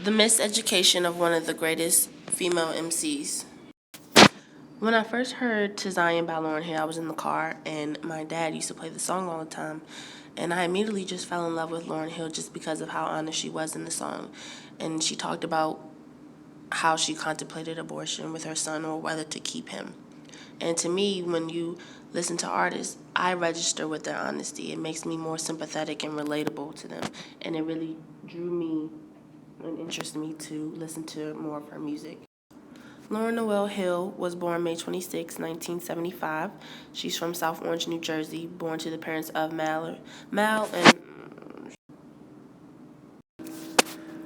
The miseducation of one of the greatest female MCs. When I first heard To Zion by Lauryn Hill, I was in the car, and my dad used to play the song all the time. And I immediately just fell in love with Lauryn Hill just because of how honest she was in the song. And she talked about how she contemplated abortion with her son or whether to keep him. And to me, when you listen to artists, I register with their honesty. It makes me more sympathetic and relatable to them. And it really drew me and interested me to listen to more of her music. Lauren Noel Hill was born May 26, 1975. She's from South Orange, New Jersey, born to the parents of Mal and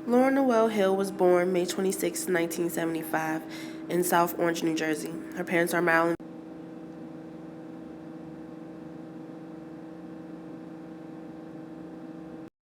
Lauren Noel Hill was born May 26, 1975, in South Orange, New Jersey. Her parents are Mal and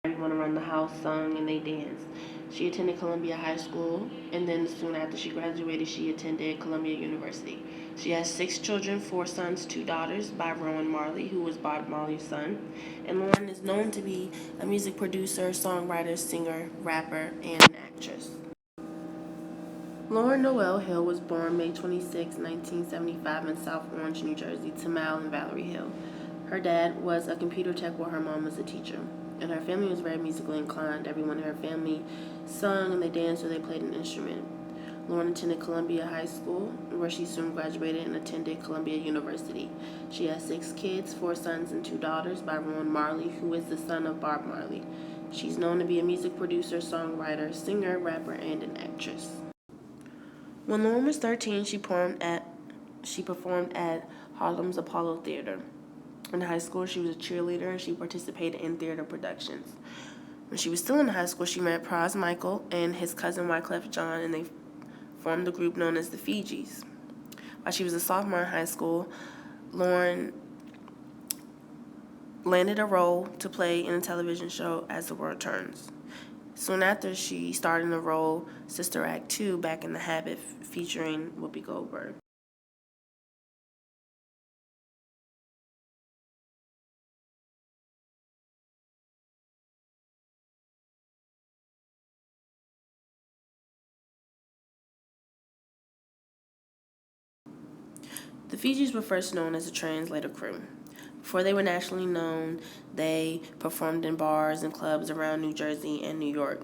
everyone around the house sung and they danced. She attended Columbia High School, and then soon after she graduated, she attended Columbia University. She has 6 children, 4 sons, 2 daughters, by Rowan Marley, who was Bob Marley's son. And Lauren is known to be a music producer, songwriter, singer, rapper, and an actress. Lauren Noel Hill was born May 26, 1975, in South Orange, New Jersey, to Mal and Valerie Hill. Her dad was a computer tech while her mom was a teacher. And her family was very musically inclined. Everyone in her family sung and they danced or they played an instrument. Lauren attended Columbia High School, where she soon graduated and attended Columbia University. She has 6 kids, 4 sons and 2 daughters, by Rowan Marley, who is the son of Bob Marley. She's known to be a music producer, songwriter, singer, rapper, and an actress. When Lauren was 13, she performed at Harlem's Apollo Theater. In high school, she was a cheerleader and she participated in theater productions. When she was still in high school, she met Pras Michael and his cousin Wyclef Jean, and they formed the group known as the Fijis. While she was a sophomore in high school, Lauren landed a role to play in a television show, As the World Turns. Soon after, she starred in the role Sister Act 2, Back in the Habit, featuring Whoopi Goldberg. The Fijis were first known as a translator crew. Before they were nationally known, they performed in bars and clubs around New Jersey and New York.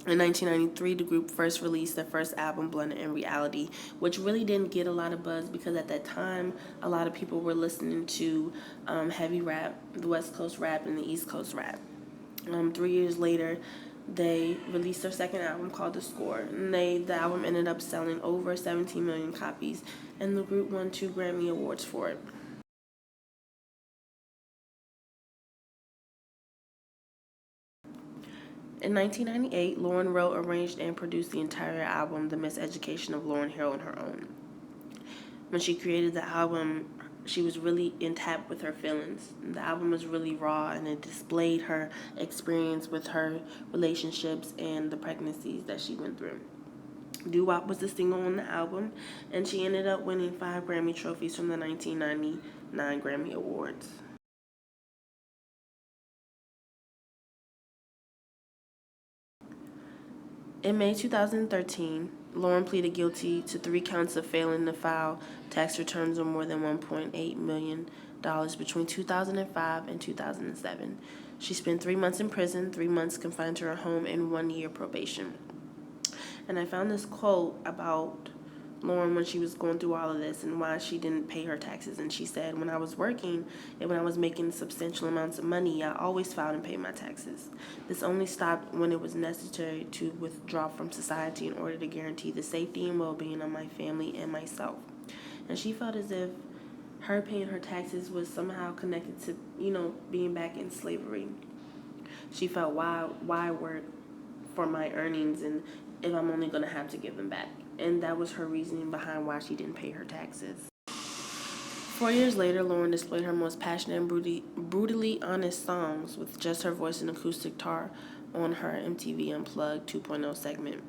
In 1993, the group first released their first album, Blunted in Reality, which really didn't get a lot of buzz because at that time, a lot of people were listening to heavy rap, the West Coast rap and the East Coast rap. 3 years later, they released their second album called The Score, and the album ended up selling over 17 million copies, and the group won 2 Grammy Awards for it. In 1998, Lauren wrote, arranged, and produced the entire album, The Miseducation of Lauryn Hill, on her own. When she created the album, she was really in tap with her feelings. The album was really raw and it displayed her experience with her relationships and the pregnancies that she went through. Doo-Wop was the single on the album, and she ended up winning 5 Grammy trophies from the 1999 Grammy Awards. In May 2013, Lauren pleaded guilty to 3 counts of failing to file tax returns of more than $1.8 million between 2005 and 2007. She spent 3 months in prison, 3 months confined to her home, and 1 year probation. And I found this quote about Lauren when she was going through all of this and why she didn't pay her taxes. And she said, when I was working and when I was making substantial amounts of money, I always filed and paid my taxes. This only stopped when it was necessary to withdraw from society in order to guarantee the safety and well-being of my family and myself. And she felt as if her paying her taxes was somehow connected to, being back in slavery. She felt, why work for my earnings and if I'm only going to have to give them back? And that was her reasoning behind why she didn't pay her taxes. 4 years later, Lauren displayed her most passionate and brutally honest songs with just her voice and acoustic guitar on her MTV Unplugged 2.0 segment.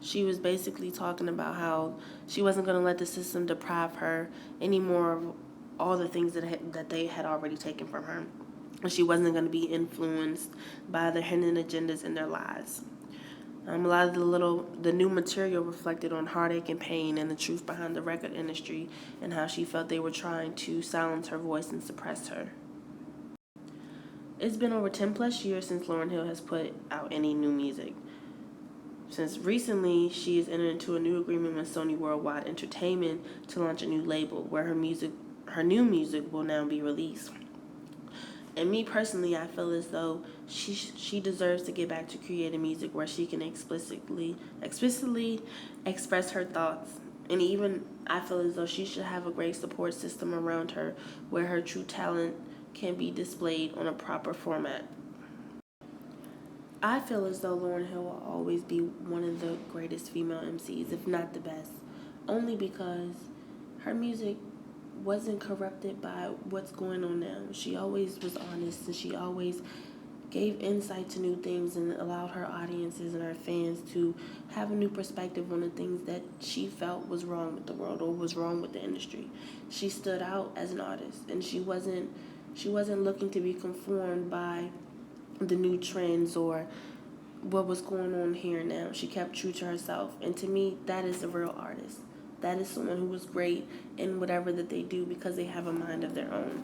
She was basically talking about how she wasn't going to let the system deprive her anymore of all the things that they had already taken from her. And she wasn't going to be influenced by the hidden agendas in their lives. A lot of the new material reflected on heartache and pain and the truth behind the record industry and how she felt they were trying to silence her voice and suppress her. It's been over 10 plus years since Lauryn Hill has put out any new music. Since recently, she has entered into a new agreement with Sony Worldwide Entertainment to launch a new label where her new music will now be released. And me personally, I feel as though she deserves to get back to creating music where she can explicitly express her thoughts. And even I feel as though she should have a great support system around her where her true talent can be displayed on a proper format. I feel as though Lauryn Hill will always be one of the greatest female MCs, if not the best, only because her music wasn't corrupted by what's going on now. She always was honest and she always gave insight to new things and allowed her audiences and her fans to have a new perspective on the things that she felt was wrong with the world or was wrong with the industry. She stood out as an artist and she wasn't looking to be conformed by the new trends or what was going on here and now. She kept true to herself. And to me, that is a real artist. That is someone who was great in whatever that they do because they have a mind of their own.